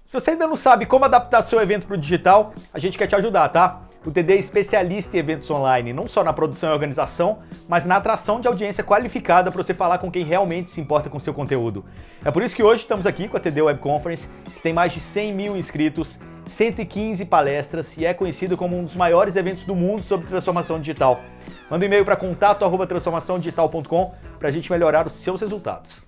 Se você ainda não sabe como adaptar seu evento para o digital, a gente quer te ajudar, tá? O TD é especialista em eventos online, não só na produção e organização, mas na atração de audiência qualificada para você falar com quem realmente se importa com seu conteúdo. É por isso que hoje estamos aqui com a TD Web Conference, que tem mais de 100 mil inscritos, 115 palestras e é conhecido como um dos maiores eventos do mundo sobre transformação digital. Manda um e-mail para contato@transformaçãodigital.com para a gente melhorar os seus resultados.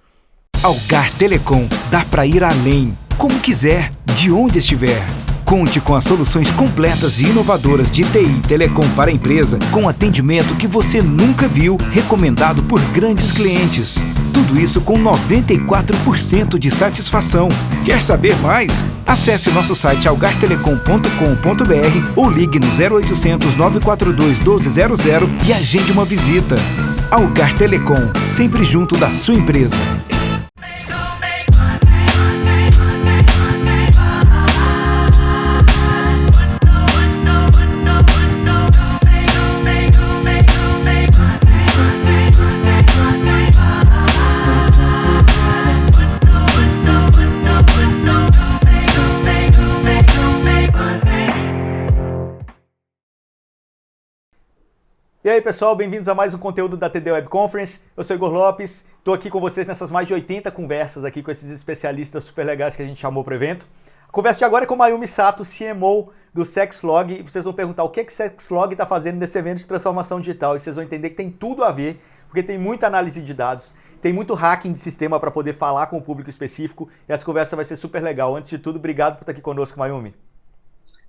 Algar Telecom, dá para ir além, como quiser, de onde estiver. Conte com as soluções completas e inovadoras de TI e Telecom para a empresa, com atendimento que você nunca viu, recomendado por grandes clientes. Tudo isso com 94% de satisfação. Quer saber mais? Acesse o nosso site algartelecom.com.br ou ligue no 0800 942 1200 e agende uma visita. Algar Telecom, sempre junto da sua empresa. E aí pessoal, bem-vindos a mais um conteúdo da TD Web Conference. Eu sou Igor Lopes, estou aqui com vocês nessas mais de 80 conversas aqui com esses especialistas super legais que a gente chamou para o evento. A conversa de agora é com Mayumi Sato, CMO do Sexlog, e vocês vão perguntar o que Sexlog está fazendo nesse evento de transformação digital, e vocês vão entender que tem tudo a ver, porque tem muita análise de dados, tem muito hacking de sistema para poder falar com o público específico, e essa conversa vai ser super legal. Antes de tudo, obrigado por estar aqui conosco, Mayumi.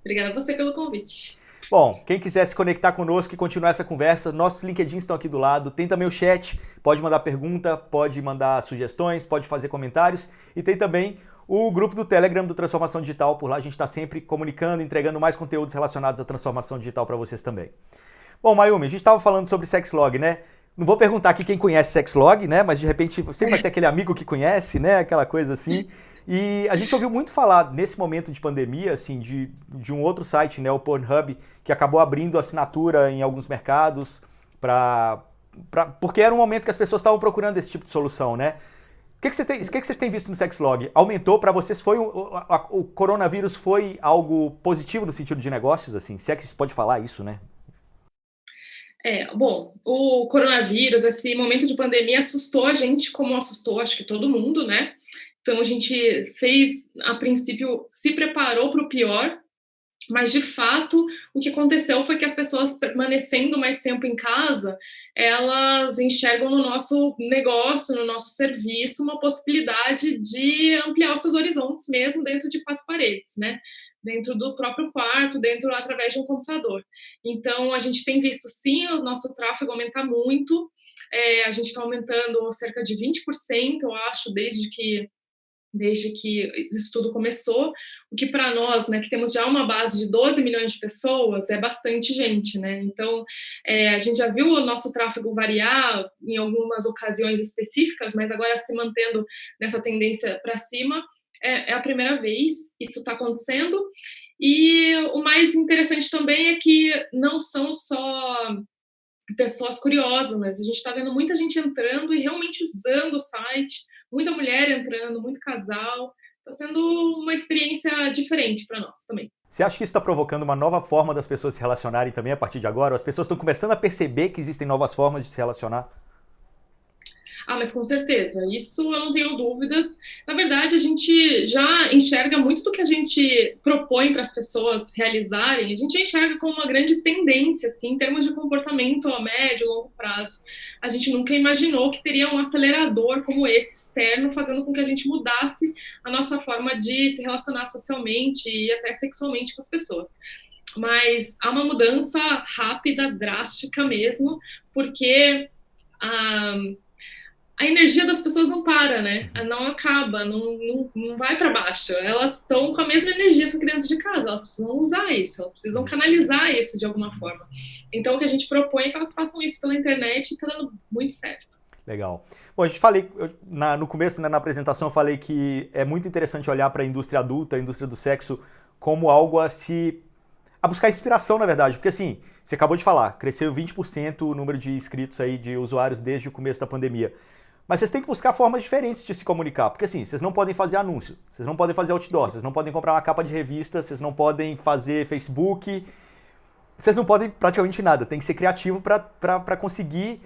Obrigada a você pelo convite. Bom, quem quiser se conectar conosco e continuar essa conversa, nossos LinkedIn estão aqui do lado, tem também o chat, pode mandar pergunta, pode mandar sugestões, pode fazer comentários, e tem também o grupo do Telegram do Transformação Digital, por lá a gente está sempre comunicando, entregando mais conteúdos relacionados à transformação digital para vocês também. Bom, Mayumi, a gente estava falando sobre Sexlog, né? Não vou perguntar aqui quem conhece Sexlog, né? Mas de repente sempre vai ter aquele amigo que conhece, né? Aquela coisa assim. E a gente ouviu muito falar nesse momento de pandemia, assim, de um outro site, né? O Pornhub, que acabou abrindo assinatura em alguns mercados porque era um momento que as pessoas estavam procurando esse tipo de solução, né? O que vocês têm visto no Sexlog? Aumentou para vocês? O coronavírus foi algo positivo no sentido de negócios, assim? Se é que se pode falar isso, né? Bom, o coronavírus, esse momento de pandemia assustou a gente, como assustou, acho que todo mundo, né? Então, a gente fez, a princípio, se preparou para o pior, mas, de fato, o que aconteceu foi que as pessoas, permanecendo mais tempo em casa, elas enxergam no nosso negócio, no nosso serviço, uma possibilidade de ampliar os seus horizontes mesmo dentro de quatro paredes, né? Dentro do próprio quarto, através de um computador. Então, a gente tem visto, sim, o nosso tráfego aumentar muito, a gente está aumentando cerca de 20%, eu acho, desde que isso tudo começou, o que para nós, né, que temos já uma base de 12 milhões de pessoas, é bastante gente, né? Então, a gente já viu o nosso tráfego variar em algumas ocasiões específicas, mas agora se mantendo nessa tendência para cima, é a primeira vez isso está acontecendo. E o mais interessante também é que não são só pessoas curiosas, mas a gente está vendo muita gente entrando e realmente usando o site, muita mulher entrando, muito casal. Está sendo uma experiência diferente para nós também. Você acha que isso está provocando uma nova forma das pessoas se relacionarem também a partir de agora? As pessoas estão começando a perceber que existem novas formas de se relacionar? Mas com certeza, isso eu não tenho dúvidas. Na verdade, a gente já enxerga muito do que a gente propõe para as pessoas realizarem, a gente já enxerga como uma grande tendência, assim, em termos de comportamento a médio e longo prazo. A gente nunca imaginou que teria um acelerador como esse externo, fazendo com que a gente mudasse a nossa forma de se relacionar socialmente e até sexualmente com as pessoas. Mas há uma mudança rápida, drástica mesmo, porque a energia das pessoas não para, né? Não acaba, não vai para baixo. Elas estão com a mesma energia só que dentro de casa. Elas precisam usar isso, elas precisam canalizar isso de alguma forma. Então, o que a gente propõe é que elas façam isso pela internet e está dando muito certo. Legal. Bom, no começo, né, na apresentação, eu falei que é muito interessante olhar para a indústria adulta, a indústria do sexo, como algo a buscar inspiração, na verdade. Porque, assim, você acabou de falar, cresceu 20% o número de inscritos aí, de usuários desde o começo da pandemia. Mas vocês têm que buscar formas diferentes de se comunicar, porque assim, vocês não podem fazer anúncio, vocês não podem fazer outdoor, vocês não podem comprar uma capa de revista, vocês não podem fazer Facebook, vocês não podem praticamente nada, tem que ser criativo para conseguir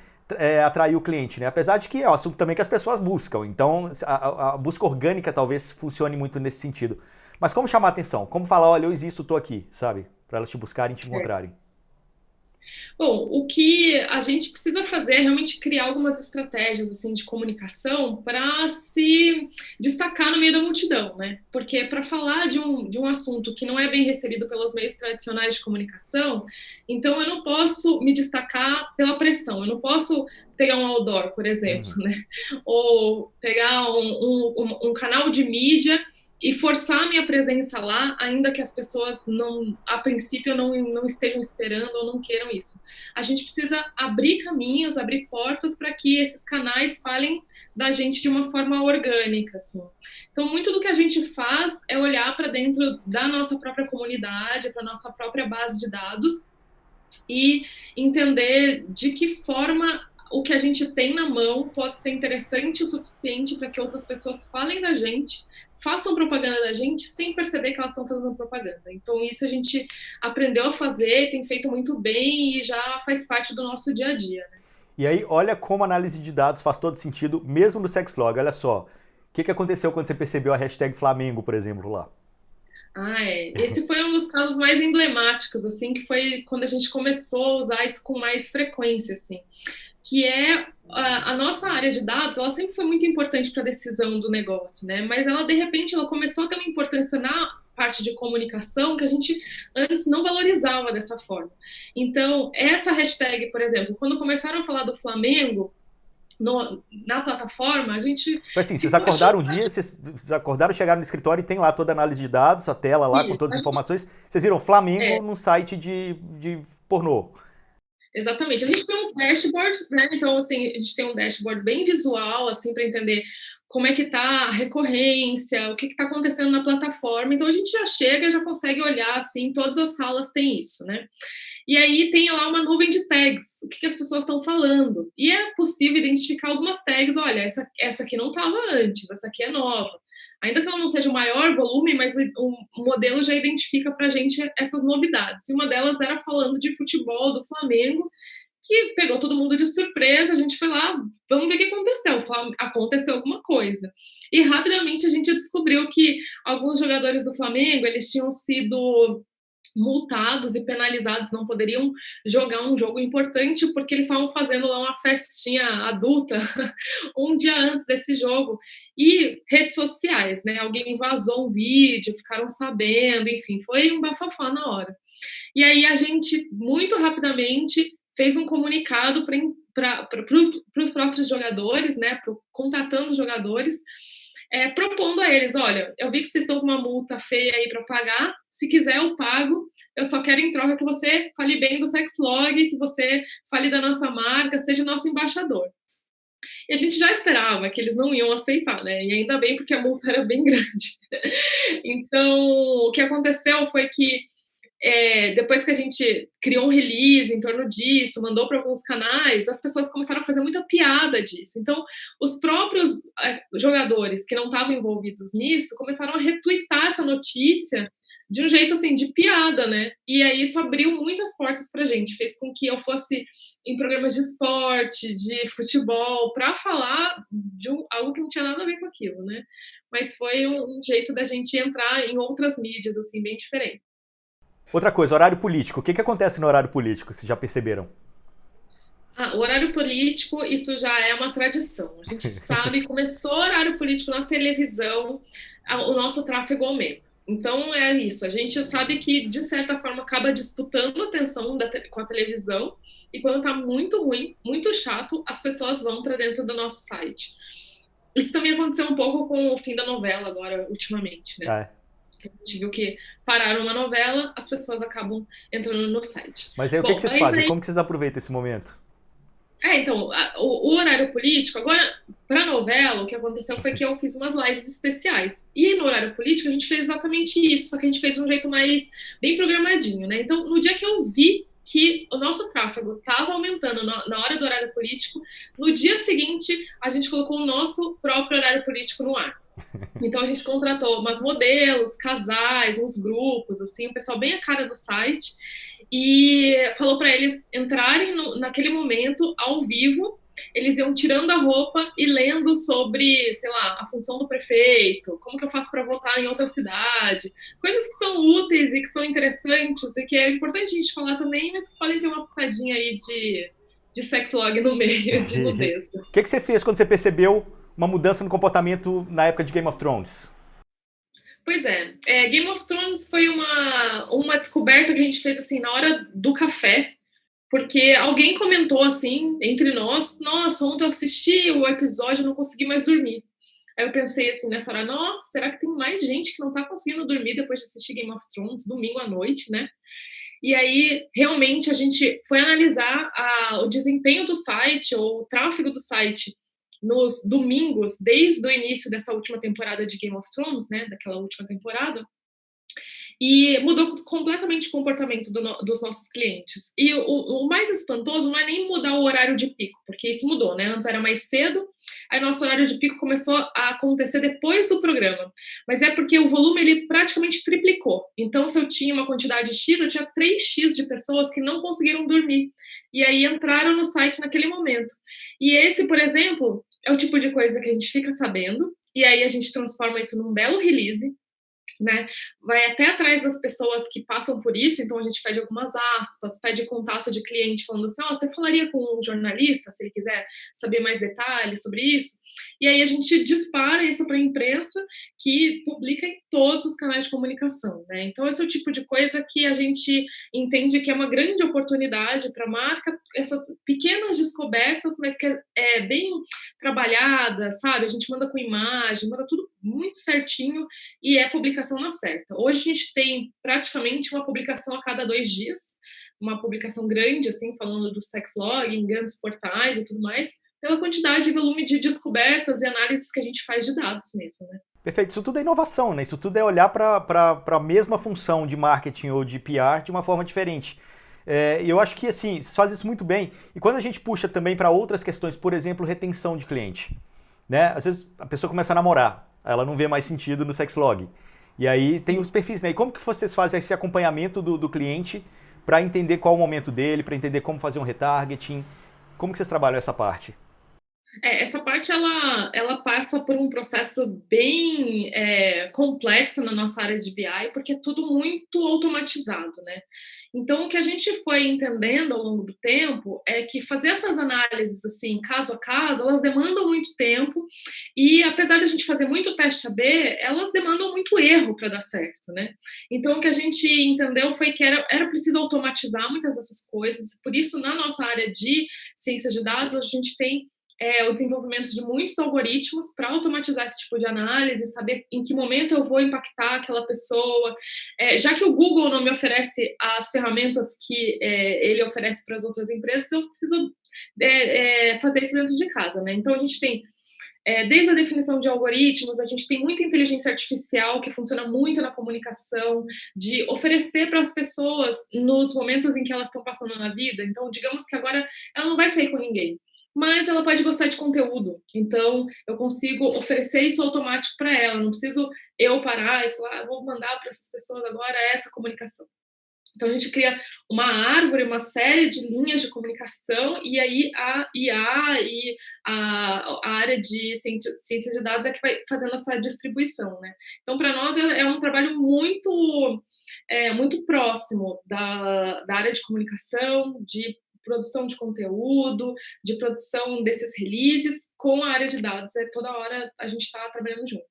atrair o cliente, né? Apesar de que é um assunto também que as pessoas buscam, então a busca orgânica talvez funcione muito nesse sentido. Mas como chamar a atenção? Como falar, olha, eu existo, tô aqui, sabe? Para elas te buscarem e te encontrarem. Bom, o que a gente precisa fazer é realmente criar algumas estratégias assim de comunicação para se destacar no meio da multidão, né? Porque para falar de um assunto que não é bem recebido pelos meios tradicionais de comunicação, então eu não posso me destacar pela pressão, eu não posso pegar um outdoor, por exemplo, né? Ou pegar um canal de mídia e forçar a minha presença lá, ainda que as pessoas a princípio não estejam esperando ou não queiram isso. A gente precisa abrir caminhos, abrir portas para que esses canais falem da gente de uma forma orgânica, assim. Então, muito do que a gente faz é olhar para dentro da nossa própria comunidade, para nossa própria base de dados e entender de que forma o que a gente tem na mão pode ser interessante o suficiente para que outras pessoas falem da gente, façam propaganda da gente sem perceber que elas estão fazendo propaganda. Então isso a gente aprendeu a fazer, tem feito muito bem e já faz parte do nosso dia a dia, né? E aí, olha como a análise de dados faz todo sentido, mesmo no Sexlog. Olha só, o que aconteceu quando você percebeu a hashtag Flamengo, por exemplo, lá? Esse foi um dos casos mais emblemáticos, assim, que foi quando a gente começou a usar isso com mais frequência, assim. Que é a nossa área de dados, ela sempre foi muito importante para a decisão do negócio, né? Mas ela, de repente, ela começou a ter uma importância na parte de comunicação que a gente antes não valorizava dessa forma. Então, essa hashtag, por exemplo, quando começaram a falar do Flamengo na plataforma, a gente... Assim, vocês acordaram um dia, vocês acordaram, chegaram no escritório e tem lá toda a análise de dados, a tela lá com todas as informações. Vocês viram Flamengo num site de pornô. Exatamente. A gente tem uns dashboards, né? Então, assim, a gente tem um dashboard bem visual, assim, para entender como é que está a recorrência, o que está acontecendo na plataforma. Então, a gente já chega, já consegue olhar, assim, todas as salas têm isso, né? E aí tem lá uma nuvem de tags, o que as pessoas estão falando. E é possível identificar algumas tags, olha, essa aqui não estava antes, essa aqui é nova. Ainda que ela não seja o maior volume, mas o modelo já identifica para a gente essas novidades. E uma delas era falando de futebol do Flamengo, que pegou todo mundo de surpresa. A gente foi lá, vamos ver o que aconteceu. Aconteceu alguma coisa. E rapidamente a gente descobriu que alguns jogadores do Flamengo, eles tinham sido multados e penalizados, não poderiam jogar um jogo importante porque eles estavam fazendo lá uma festinha adulta um dia antes desse jogo. E redes sociais, né? Alguém vazou um vídeo, ficaram sabendo, enfim, foi um bafafá na hora. E aí a gente, muito rapidamente, fez um comunicado para os próprios jogadores, né? Contatando os jogadores, propondo a eles, olha, eu vi que vocês estão com uma multa feia aí para pagar, se quiser eu pago, eu só quero em troca que você fale bem do Sexlog, que você fale da nossa marca, seja nosso embaixador. E a gente já esperava que eles não iam aceitar, né? E ainda bem, porque a multa era bem grande. Então, o que aconteceu foi que depois que a gente criou um release em torno disso, mandou para alguns canais, as pessoas começaram a fazer muita piada disso. Então, os próprios jogadores que não estavam envolvidos nisso começaram a retweetar essa notícia de um jeito, assim, de piada, né? E aí isso abriu muitas portas pra gente, fez com que eu fosse em programas de esporte, de futebol, para falar de algo que não tinha nada a ver com aquilo, né? Mas foi um jeito da gente entrar em outras mídias, assim, bem diferente. Outra coisa, horário político. O que acontece no horário político? Vocês já perceberam? O horário político, isso já é uma tradição. A gente sabe, começou o horário político na televisão, o nosso tráfego aumenta. Então, é isso. A gente sabe que, de certa forma, acaba disputando a atenção com a televisão e quando tá muito ruim, muito chato, as pessoas vão para dentro do nosso site. Isso também aconteceu um pouco com o fim da novela agora, ultimamente, né? A gente viu que pararam uma novela, as pessoas acabam entrando no site. Mas aí o que vocês fazem? Como que vocês aproveitam esse momento? Então, o horário político, agora, para novela, o que aconteceu foi que eu fiz umas lives especiais. E no horário político a gente fez exatamente isso, só que a gente fez de um jeito mais bem programadinho, né? Então, no dia que eu vi que o nosso tráfego estava aumentando na hora do horário político, no dia seguinte a gente colocou o nosso próprio horário político no ar. Então a gente contratou umas modelos, casais, uns grupos, assim, o pessoal bem a cara do site, e falou para eles entrarem naquele momento ao vivo. Eles iam tirando a roupa e lendo sobre, sei lá, a função do prefeito, como que eu faço para votar em outra cidade, coisas que são úteis e que são interessantes e que é importante a gente falar também, mas que podem ter uma pitadinha aí de sexlog no meio, de nudez. O que você fez quando você percebeu uma mudança no comportamento na época de Game of Thrones? Pois é, Game of Thrones foi uma descoberta que a gente fez assim na hora do café, porque alguém comentou assim, entre nós, nossa, ontem eu assisti o episódio e não consegui mais dormir. Aí eu pensei assim, nessa hora, nossa, será que tem mais gente que não tá conseguindo dormir depois de assistir Game of Thrones, domingo à noite, né? E aí, realmente, a gente foi analisar o desempenho do site, ou o tráfego do site, nos domingos, desde o início dessa última temporada de Game of Thrones, né, daquela última temporada, e mudou completamente o comportamento dos nossos clientes. E o mais espantoso não é nem mudar o horário de pico, porque isso mudou, né? Antes era mais cedo, aí nosso horário de pico começou a acontecer depois do programa. Mas é porque o volume, ele praticamente triplicou. Então, se eu tinha uma quantidade X, eu tinha 3x de pessoas que não conseguiram dormir. E aí entraram no site naquele momento. E esse, por exemplo, é o tipo de coisa que a gente fica sabendo, e aí a gente transforma isso num belo release, né? Vai até atrás das pessoas que passam por isso, então a gente pede algumas aspas, pede contato de cliente falando assim, você falaria com um jornalista se ele quiser saber mais detalhes sobre isso? E aí a gente dispara isso para a imprensa, que publica em todos os canais de comunicação, né? Então esse é o tipo de coisa que a gente entende que é uma grande oportunidade para a marca, essas pequenas descobertas, mas que é bem trabalhada, sabe? A gente manda com imagem, manda tudo muito certinho e é publicação na certa. Hoje a gente tem praticamente uma publicação a cada 2 dias, uma publicação grande, assim, falando do sexlog em grandes portais e tudo mais, pela quantidade e volume de descobertas e análises que a gente faz de dados mesmo, né? Perfeito, isso tudo é inovação, né? Isso tudo é olhar para a mesma função de marketing ou de PR de uma forma diferente. E eu acho que, assim, vocês fazem isso muito bem. E quando a gente puxa também para outras questões, por exemplo, retenção de cliente, né? Às vezes a pessoa começa a namorar, ela não vê mais sentido no sexlog. E aí tem os perfis, né? E como que vocês fazem esse acompanhamento do cliente para entender qual o momento dele, para entender como fazer um retargeting? Como que vocês trabalham essa parte? Essa parte ela passa por um processo bem complexo na nossa área de BI, porque é tudo muito automatizado, né? Então, o que a gente foi entendendo ao longo do tempo é que fazer essas análises, assim, caso a caso, elas demandam muito tempo e, apesar de a gente fazer muito teste AB, elas demandam muito erro para dar certo, né? Então, o que a gente entendeu foi que era preciso automatizar muitas dessas coisas, por isso, na nossa área de ciência de dados, a gente tem o desenvolvimento de muitos algoritmos para automatizar esse tipo de análise, saber em que momento eu vou impactar aquela pessoa. Já que o Google não me oferece as ferramentas que ele oferece para as outras empresas, eu preciso fazer isso dentro de casa, né? Então, a gente tem, desde a definição de algoritmos, a gente tem muita inteligência artificial que funciona muito na comunicação, de oferecer para as pessoas nos momentos em que elas estão passando na vida. Então, digamos que agora ela não vai sair com ninguém, mas ela pode gostar de conteúdo. Então, eu consigo oferecer isso automático para ela. Não preciso eu parar e falar, vou mandar para essas pessoas agora essa comunicação. Então, a gente cria uma árvore, uma série de linhas de comunicação, e aí a IA e a área de ciência de dados é que vai fazendo essa distribuição, né? Então, para nós, é um trabalho muito próximo da área de comunicação, de produção de conteúdo, de produção desses releases, com a área de dados. Toda hora a gente está trabalhando junto.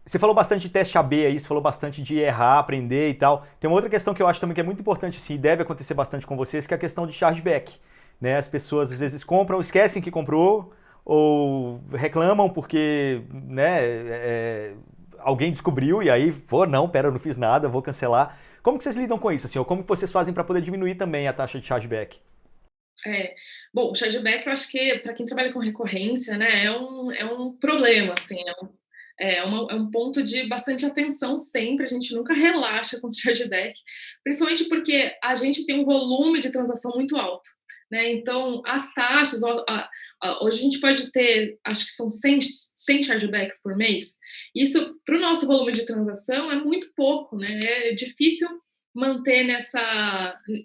Você falou bastante de teste AB aí, você falou bastante de errar, aprender e tal. Tem uma outra questão que eu acho também que é muito importante, assim, e deve acontecer bastante com vocês, que é a questão de chargeback, né? As pessoas às vezes compram, esquecem que comprou, ou reclamam porque, né, alguém descobriu e aí, pô, não, pera, eu não fiz nada, vou cancelar. Como que vocês lidam com isso, assim, ou como que vocês fazem para poder diminuir também a taxa de chargeback? Bom, o chargeback eu acho que para quem trabalha com recorrência, né, é um problema, assim, É um ponto de bastante atenção sempre, a gente nunca relaxa com o chargeback, principalmente porque a gente tem um volume de transação muito alto, né? Então, as taxas, hoje a gente pode ter, acho que são 100 chargebacks por mês. Isso, para o nosso volume de transação, é muito pouco, né? É difícil manter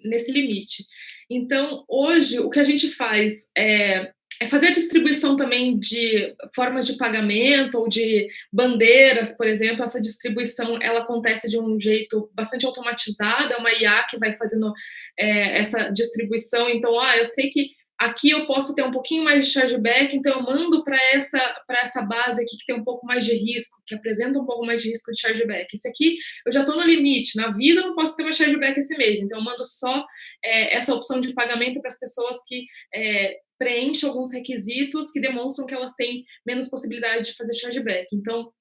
nesse limite. Então, hoje, o que a gente faz é fazer a distribuição também de formas de pagamento ou de bandeiras, por exemplo. Essa distribuição ela acontece de um jeito bastante automatizado, é uma IA que vai fazendo essa distribuição. Então, eu sei que aqui eu posso ter um pouquinho mais de chargeback, então eu mando para essa base aqui que tem um pouco mais de risco, que apresenta um pouco mais de risco de chargeback. Esse aqui eu já estou no limite, na Visa eu não posso ter mais chargeback esse mês, então eu mando só essa opção de pagamento para as pessoas que preenchem alguns requisitos que demonstram que elas têm menos possibilidade de fazer chargeback. Então,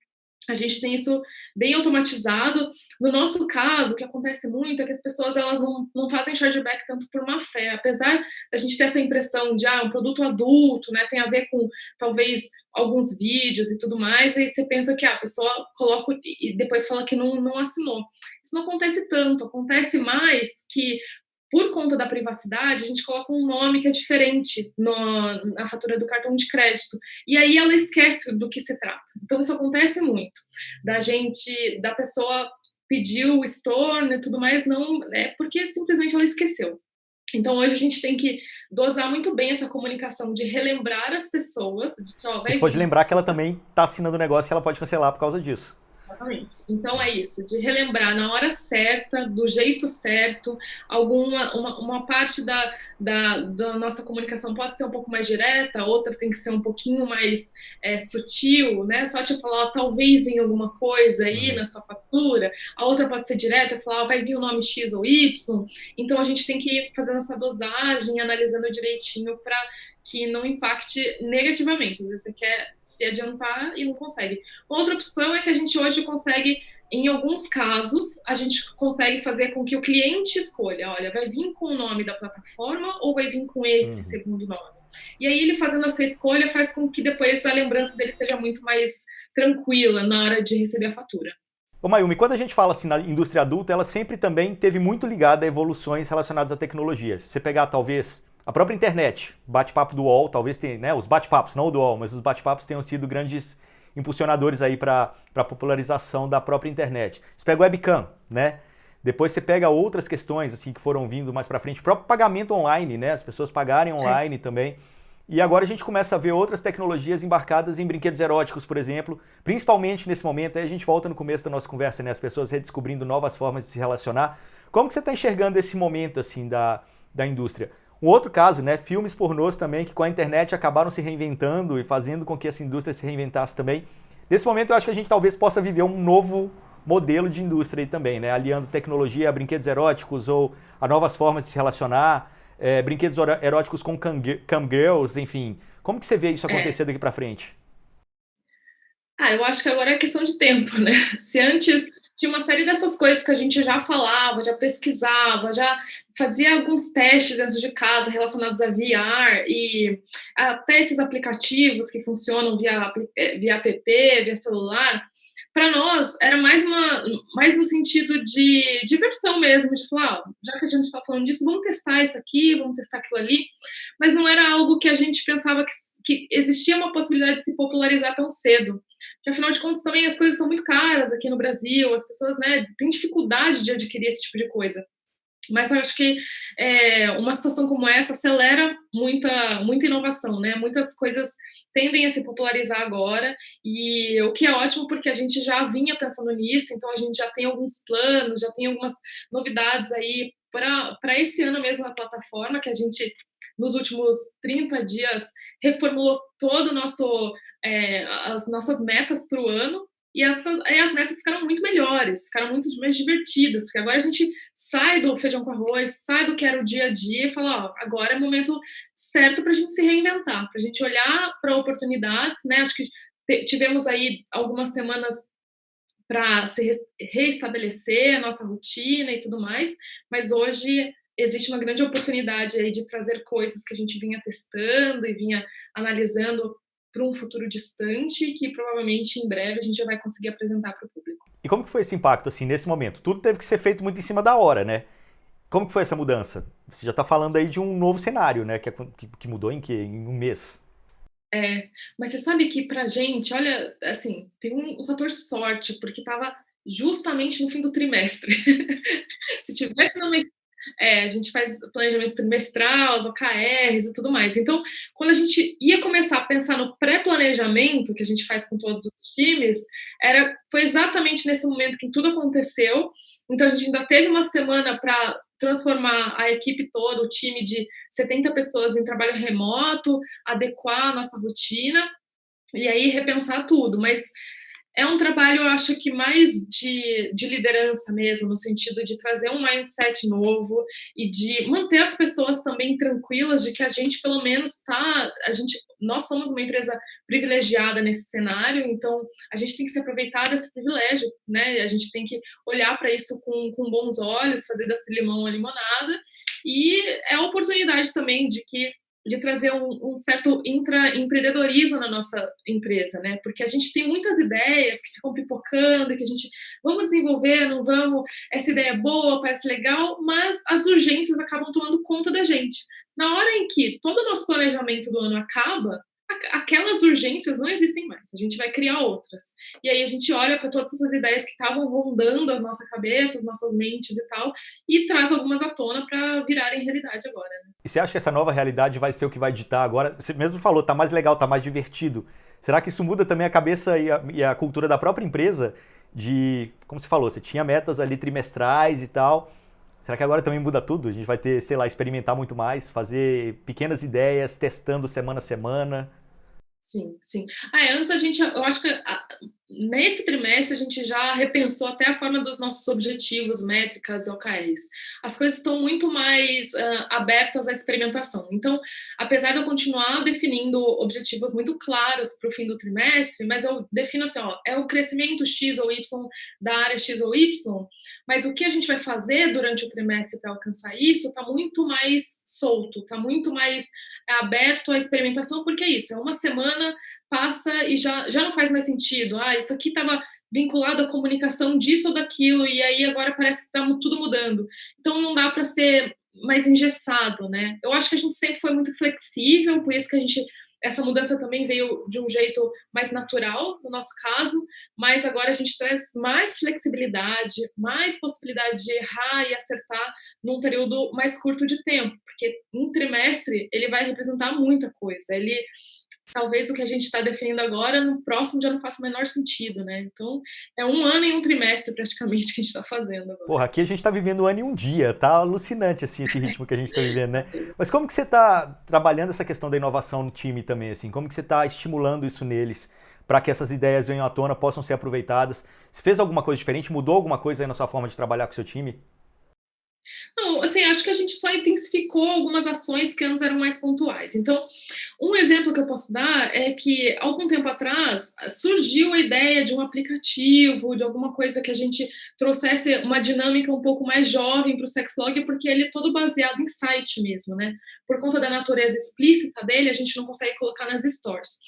a gente tem isso bem automatizado. No nosso caso, o que acontece muito é que as pessoas elas não fazem chargeback tanto por má fé, apesar da gente ter essa impressão de um produto adulto, né, tem a ver com talvez alguns vídeos e tudo mais, aí você pensa que a pessoa coloca e depois fala que não assinou. Isso não acontece tanto, acontece mais que por conta da privacidade, a gente coloca um nome que é diferente na fatura do cartão de crédito. E aí ela esquece do que se trata. Então, isso acontece muito. Da pessoa pedir o estorno e tudo mais, não porque simplesmente ela esqueceu. Então, hoje a gente tem que dosar muito bem essa comunicação de relembrar as pessoas de que, Você pode lembrar que ela também está assinando o negócio e ela pode cancelar por causa disso. Exatamente. Então é isso, de relembrar na hora certa, do jeito certo, uma parte da nossa comunicação pode ser um pouco mais direta, outra tem que ser um pouquinho mais sutil, né? Só te falar, talvez venha alguma coisa aí na sua fatura, a outra pode ser direta, falar, vai vir o nome X ou Y. Então a gente tem que ir fazendo essa dosagem, analisando direitinho para que não impacte negativamente. Às vezes você quer se adiantar e não consegue. Outra opção é que a gente hoje consegue, em alguns casos, a gente consegue fazer com que o cliente escolha, olha, vai vir com o nome da plataforma ou vai vir com esse segundo nome? E aí ele fazendo essa escolha faz com que depois a lembrança dele seja muito mais tranquila na hora de receber a fatura. Ô Mayumi, quando a gente fala assim na indústria adulta, ela sempre também teve muito ligada a evoluções relacionadas à tecnologia. Se você pegar, talvez, a própria internet, bate-papo do UOL, talvez tenha, né, os bate-papos, não o do UOL, mas os bate-papos tenham sido grandes impulsionadores aí para a popularização da própria internet. Você pega o webcam, né? Depois você pega outras questões assim que foram vindo mais para frente, o próprio pagamento online, né? As pessoas pagarem online Sim. também. E agora a gente começa a ver outras tecnologias embarcadas em brinquedos eróticos, por exemplo, principalmente nesse momento, aí a gente volta no começo da nossa conversa, né? As pessoas redescobrindo novas formas de se relacionar. Como que você está enxergando esse momento assim da indústria? Um outro caso, né, filmes pornôs também, que com a internet acabaram se reinventando e fazendo com que essa indústria se reinventasse também. Nesse momento eu acho que a gente talvez possa viver um novo modelo de indústria aí também, né, aliando tecnologia a brinquedos eróticos ou a novas formas de se relacionar, brinquedos eróticos com camgirls, enfim. Como que você vê isso acontecer daqui para frente? Eu acho que agora é questão de tempo, né? Se antes tinha uma série dessas coisas que a gente já falava, já pesquisava, já fazia alguns testes dentro de casa relacionados a VR e até esses aplicativos que funcionam via app, via celular, para nós era mais no sentido de diversão mesmo, de falar, já que a gente está falando disso, vamos testar isso aqui, vamos testar aquilo ali, mas não era algo que a gente pensava que existia uma possibilidade de se popularizar tão cedo. Porque, afinal de contas, também as coisas são muito caras aqui no Brasil, as pessoas, né, têm dificuldade de adquirir esse tipo de coisa. Mas eu acho que uma situação como essa acelera muita inovação, né? Muitas coisas tendem a se popularizar agora, e o que é ótimo porque a gente já vinha pensando nisso, então a gente já tem alguns planos, já tem algumas novidades aí para esse ano mesmo na plataforma, que a gente, nos últimos 30 dias, reformulou todo o as nossas metas para o ano, e as metas ficaram muito melhores, ficaram muito mais divertidas, porque agora a gente sai do feijão com arroz, sai do que era o dia a dia e fala, agora é o momento certo para a gente se reinventar, para a gente olhar para oportunidades, né? Acho que tivemos aí algumas semanas para se reestabelecer a nossa rotina e tudo mais, mas hoje existe uma grande oportunidade aí de trazer coisas que a gente vinha testando e vinha analisando para um futuro distante que provavelmente em breve a gente já vai conseguir apresentar para o público. E como que foi esse impacto, assim, nesse momento? Tudo teve que ser feito muito em cima da hora, né? Como que foi essa mudança? Você já está falando aí de um novo cenário, né? Que mudou em quê? Em um mês. Mas você sabe que pra gente, olha, assim, tem um fator sorte, porque estava justamente no fim do trimestre. Se tivesse no a gente faz planejamento trimestral, as OKRs e tudo mais. Então, quando a gente ia começar a pensar no pré-planejamento, que a gente faz com todos os times, foi exatamente nesse momento que tudo aconteceu. Então, a gente ainda teve uma semana para transformar a equipe toda, o time de 70 pessoas em trabalho remoto, adequar a nossa rotina e aí repensar tudo. Mas é um trabalho, eu acho que mais de liderança mesmo, no sentido de trazer um mindset novo e de manter as pessoas também tranquilas de que a gente, pelo menos, nós somos uma empresa privilegiada nesse cenário, então a gente tem que se aproveitar desse privilégio, né? A gente tem que olhar para isso com bons olhos, fazer desse limão a limonada, e é a oportunidade também de trazer um certo intraempreendedorismo na nossa empresa, né? Porque a gente tem muitas ideias que ficam pipocando, que a gente, vamos desenvolver, não vamos, essa ideia é boa, parece legal, mas as urgências acabam tomando conta da gente. Na hora em que todo o nosso planejamento do ano acaba, aquelas urgências não existem mais, a gente vai criar outras. E aí a gente olha para todas essas ideias que estavam rondando a nossa cabeça, as nossas mentes e tal, e traz algumas à tona para virarem realidade agora, né? E você acha que essa nova realidade vai ser o que vai ditar agora? Você mesmo falou, tá mais legal, tá mais divertido. Será que isso muda também a cabeça e a cultura da própria empresa? Como você falou, você tinha metas ali trimestrais e tal. Será que agora também muda tudo? A gente vai ter, sei lá, experimentar muito mais, fazer pequenas ideias, testando semana a semana. Sim, sim. Antes eu acho que nesse trimestre a gente já repensou até a forma dos nossos objetivos, métricas e OKRs. As coisas estão muito mais abertas à experimentação. Então, apesar de eu continuar definindo objetivos muito claros para o fim do trimestre, mas eu defino assim, é o crescimento X ou Y da área X ou Y, mas o que a gente vai fazer durante o trimestre para alcançar isso está muito mais solto, está muito mais aberto à experimentação, porque é isso, é uma semana passa e já não faz mais sentido. Isso aqui estava vinculado à comunicação disso ou daquilo, e aí agora parece que está tudo mudando. Então não dá para ser mais engessado, né? Eu acho que a gente sempre foi muito flexível, por isso que essa mudança também veio de um jeito mais natural, no nosso caso, mas agora a gente traz mais flexibilidade, mais possibilidade de errar e acertar num período mais curto de tempo, porque um trimestre ele vai representar muita coisa. Talvez o que a gente está definindo agora, no próximo já não faça o menor sentido, né? Então, é um ano e um trimestre praticamente que a gente está fazendo agora. Porra, aqui a gente tá vivendo um ano e um dia, tá alucinante, assim, esse ritmo que a gente tá vivendo, né? Mas como que você tá trabalhando essa questão da inovação no time também, assim? Como que você tá estimulando isso neles para que essas ideias venham à tona, possam ser aproveitadas? Você fez alguma coisa diferente? Mudou alguma coisa aí na sua forma de trabalhar com o seu time? Não, assim, acho que a gente só intensificou algumas ações que antes eram mais pontuais. Então, um exemplo que eu posso dar é que, algum tempo atrás, surgiu a ideia de um aplicativo, de alguma coisa que a gente trouxesse uma dinâmica um pouco mais jovem para o Sexlog, porque ele é todo baseado em site mesmo, né? Por conta da natureza explícita dele, a gente não consegue colocar nas stores.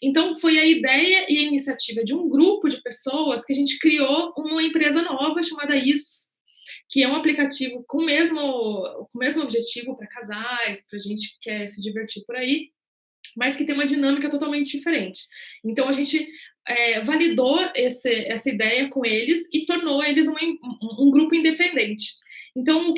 Então, foi a ideia e a iniciativa de um grupo de pessoas que a gente criou uma empresa nova chamada Isus, que é um aplicativo com o mesmo objetivo para casais, para gente que quer se divertir por aí, mas que tem uma dinâmica totalmente diferente. Então, a gente validou essa ideia com eles e tornou eles um grupo independente. Então,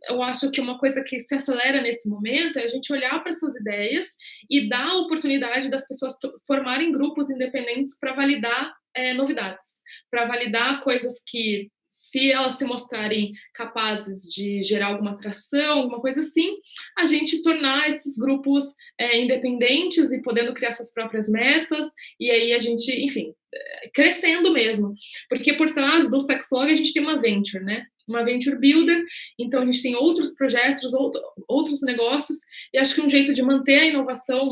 eu acho que uma coisa que se acelera nesse momento é a gente olhar para essas ideias e dar a oportunidade das pessoas formarem grupos independentes para validar novidades, para validar coisas que, se elas se mostrarem capazes de gerar alguma atração, alguma coisa assim, a gente tornar esses grupos independentes e podendo criar suas próprias metas, e aí a gente, enfim, crescendo mesmo. Porque por trás do Sexlog a gente tem uma venture, né? Uma venture builder, então a gente tem outros projetos, outros negócios, e acho que um jeito de manter a inovação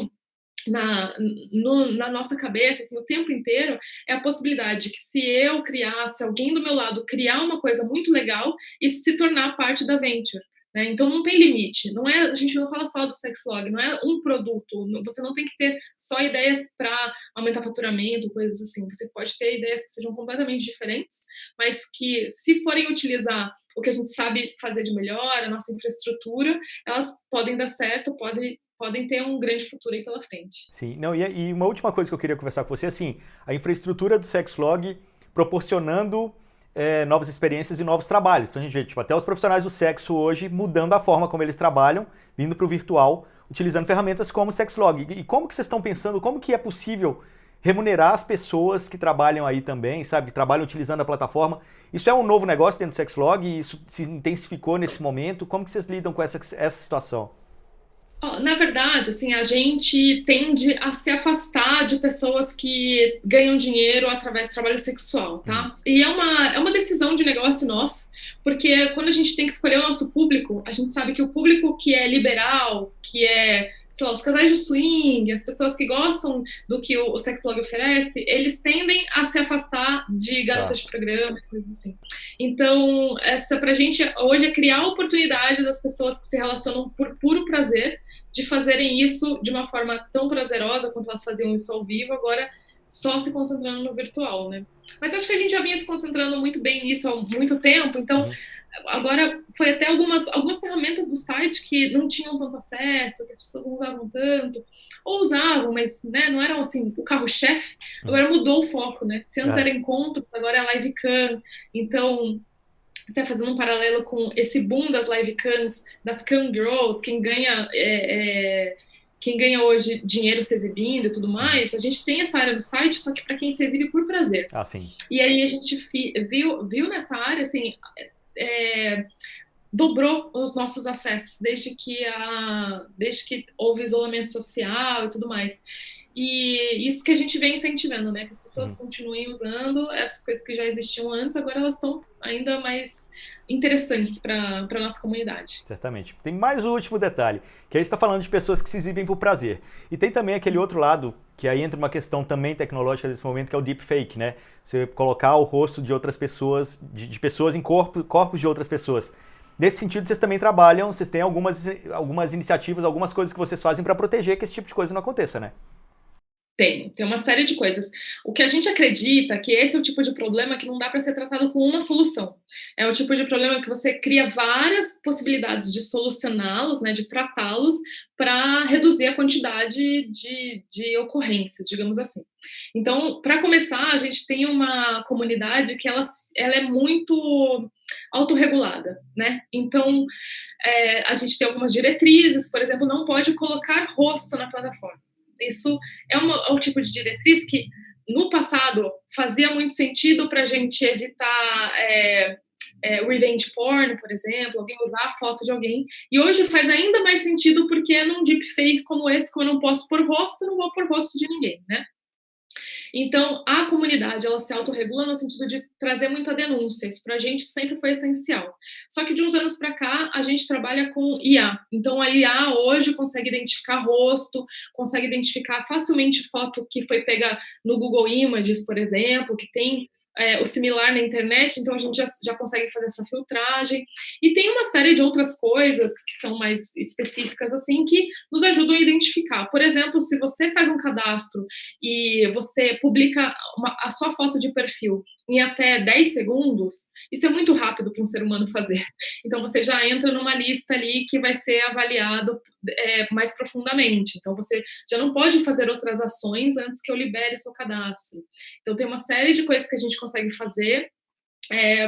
na nossa cabeça, assim, o tempo inteiro, é a possibilidade de que, se eu criar, se alguém do meu lado criar uma coisa muito legal, isso se tornar parte da venture. né? Então não tem limite. A gente não fala só do Sexlog, não é um produto. Você não tem que ter só ideias para aumentar faturamento, coisas assim. Você pode ter ideias que sejam completamente diferentes, mas que, se forem utilizar o que a gente sabe fazer de melhor, a nossa infraestrutura, elas podem dar certo, podem ter um grande futuro aí pela frente. Sim, não, e uma última coisa que eu queria conversar com você, assim, a infraestrutura do Sexlog proporcionando novas experiências e novos trabalhos. Então a gente vê, tipo, até os profissionais do sexo hoje mudando a forma como eles trabalham, vindo para o virtual, utilizando ferramentas como o Sexlog. E como que vocês estão pensando, como que é possível remunerar as pessoas que trabalham aí também, sabe, que trabalham utilizando a plataforma? Isso é um novo negócio dentro do Sexlog e isso se intensificou nesse momento? Como que vocês lidam com essa situação? Na verdade, assim, a gente tende a se afastar de pessoas que ganham dinheiro através do trabalho sexual, tá? E é uma decisão de negócio nossa, porque quando a gente tem que escolher o nosso público, a gente sabe que o público que é liberal, que é, sei lá, os casais de swing, as pessoas que gostam do que o Sexlog oferece, eles tendem a se afastar de garotas de programa, coisas assim. Então, essa pra gente hoje é criar a oportunidade das pessoas que se relacionam por puro prazer de fazerem isso de uma forma tão prazerosa quanto elas faziam isso ao vivo, agora só se concentrando no virtual, né? Mas acho que a gente já vinha se concentrando muito bem nisso há muito tempo, então agora foi até algumas ferramentas do site que não tinham tanto acesso, que as pessoas não usavam tanto, ou usavam, mas, né, não eram assim o carro-chefe. Agora mudou o foco, né? Se antes era encontro, agora é live cam. Então, até fazendo um paralelo com esse boom das live cams, das cam girls, quem ganha hoje dinheiro se exibindo e tudo mais, a gente tem essa área no site, só que para quem se exibe por prazer. Sim. E aí a gente viu nessa área, assim, dobrou os nossos acessos desde que houve isolamento social e tudo mais. E isso que a gente vem incentivando, né? Que as pessoas continuem usando essas coisas que já existiam antes, agora elas estão ainda mais interessantes para a nossa comunidade. Certamente. Tem mais um último detalhe, que aí está falando de pessoas que se exibem por prazer. E tem também aquele outro lado, que aí entra uma questão também tecnológica nesse momento, que é o deepfake, né? Você colocar o rosto de outras pessoas, de pessoas em corpos de outras pessoas. Nesse sentido, vocês também trabalham, vocês têm algumas iniciativas, algumas coisas que vocês fazem para proteger que esse tipo de coisa não aconteça, né? Tem uma série de coisas. O que a gente acredita que esse é o tipo de problema que não dá para ser tratado com uma solução. É o tipo de problema que você cria várias possibilidades de solucioná-los, né, de tratá-los, para reduzir a quantidade de ocorrências, digamos assim. Então, para começar, a gente tem uma comunidade que ela é muito autorregulada, né? Então, a gente tem algumas diretrizes, por exemplo, não pode colocar rosto na plataforma. Isso é um tipo de diretriz que, no passado, fazia muito sentido para a gente evitar revenge porn, por exemplo, alguém usar a foto de alguém. E hoje faz ainda mais sentido porque num deepfake como esse, como eu não posso pôr rosto, eu não vou pôr rosto de ninguém, né? Então, a comunidade, ela se autorregula no sentido de trazer muita denúncia. Isso para a gente sempre foi essencial. Só que de uns anos para cá, a gente trabalha com IA. Então, a IA hoje consegue identificar rosto, consegue identificar facilmente foto que foi pega no Google Images, por exemplo, que tem o similar na internet, então a gente já consegue fazer essa filtragem. E tem uma série de outras coisas que são mais específicas, assim, que nos ajudam a identificar. Por exemplo, se você faz um cadastro e você publica a sua foto de perfil em até 10 segundos, isso é muito rápido para um ser humano fazer. Então, você já entra numa lista ali que vai ser avaliado mais profundamente. Então, você já não pode fazer outras ações antes que eu libere seu cadastro. Então, tem uma série de coisas que a gente consegue fazer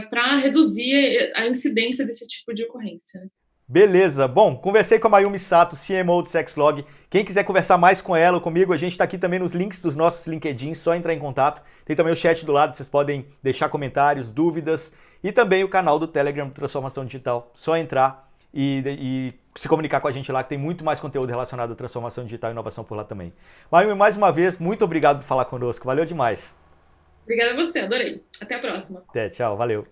para reduzir a incidência desse tipo de ocorrência, né? Beleza. Bom, conversei com a Mayumi Sato, CMO do Sexlog. Quem quiser conversar mais com ela ou comigo, a gente está aqui também nos links dos nossos LinkedIn, só entrar em contato. Tem também o chat do lado, vocês podem deixar comentários, dúvidas. E também o canal do Telegram Transformação Digital. Só entrar e se comunicar com a gente lá, que tem muito mais conteúdo relacionado à transformação digital e inovação por lá também. Mayumi, mais uma vez, muito obrigado por falar conosco. Valeu demais. Obrigada a você, adorei. Até a próxima. Até, tchau, valeu.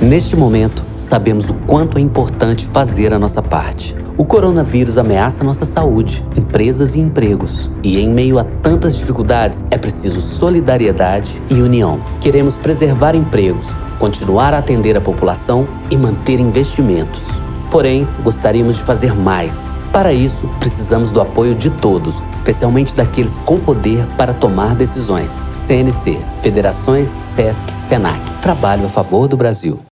Neste momento, sabemos o quanto é importante fazer a nossa parte. O coronavírus ameaça nossa saúde, empresas e empregos. E em meio a tantas dificuldades, é preciso solidariedade e união. Queremos preservar empregos, continuar a atender a população e manter investimentos. Porém, gostaríamos de fazer mais. Para isso, precisamos do apoio de todos, especialmente daqueles com poder para tomar decisões. CNC, Federações, SESC, SENAC. Trabalho a favor do Brasil.